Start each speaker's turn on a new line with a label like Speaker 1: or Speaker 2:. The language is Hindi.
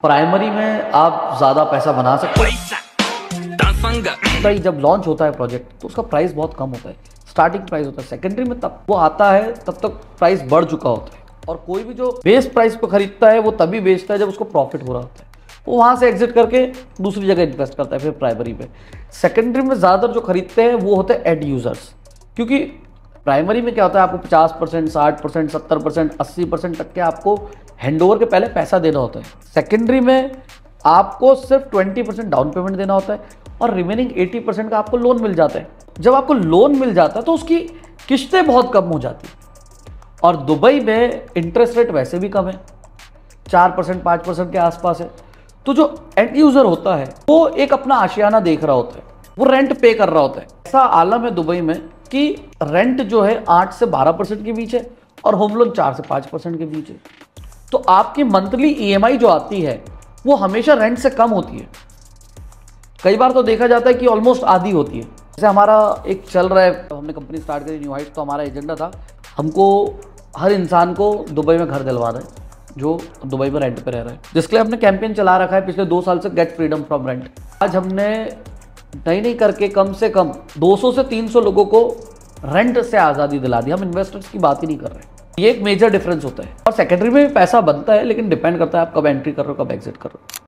Speaker 1: प्राइमरी में आप ज़्यादा पैसा बना सकते हैं। जब लॉन्च होता है प्रोजेक्ट तो उसका प्राइस बहुत कम होता है, स्टार्टिंग प्राइस होता है। सेकेंडरी में तब वो आता है तब तक प्राइस बढ़ चुका होता है, और कोई भी जो बेस प्राइस पे खरीदता है वो तभी बेचता है जब उसको प्रॉफिट हो रहा होता है। वो वहाँ से एग्जिट करके दूसरी जगह इन्वेस्ट करता है फिर प्राइमरी पे। सेकेंडरी में ज़्यादातर जो खरीदते हैं वो होते हैं एंड यूज़र्स, क्योंकि प्राइमरी में क्या होता है, आपको 50%, 60%, 70%, 80% तक के आपको हैंडओवर के पहले पैसा देना होता है। सेकेंडरी में आपको सिर्फ 20% डाउन पेमेंट देना होता है और रिमेनिंग 80% का आपको लोन मिल जाता है। जब आपको लोन मिल जाता है तो उसकी किस्तें बहुत कम हो जाती है, और दुबई में इंटरेस्ट रेट वैसे भी कम है, 4%, 5% के आसपास है। तो जो एंड यूज़र होता है वो एक अपना आशियाना देख रहा होता है, वो रेंट पे कर रहा होता है। ऐसा आलम है दुबई में कि रेंट जो है 8 से 12% के बीच है और होम लोन 4 से 5% के बीच है। तो आपकी मंथली ईएमआई जो आती है वो हमेशा रेंट से कम होती है। कई बार तो देखा जाता है कि ऑलमोस्ट आधी होती है। जैसे हमारा एक चल रहा है, हमने कंपनी स्टार्ट करी न्यू हाइट, तो हमारा एजेंडा था हमको हर इंसान को दुबई में घर दिलवाना है जो दुबई में रेंट पे रह रहा है, जिसके लिए हमने कैंपेन चला रखा है पिछले 2 साल से, गेट फ्रीडम फ्रॉम रेंट। आज हमने नहीं करके कम से कम 200 से 300 लोगों को रेंट से आज़ादी दिला दी। हम इन्वेस्टर्स की बात ही नहीं कर रहे। ये एक मेजर डिफरेंस होता है। और सेकेंडरी में भी पैसा बनता है, लेकिन डिपेंड करता है आप कब एंट्री कर रहे हो, कब एग्जिट कर रहे हो।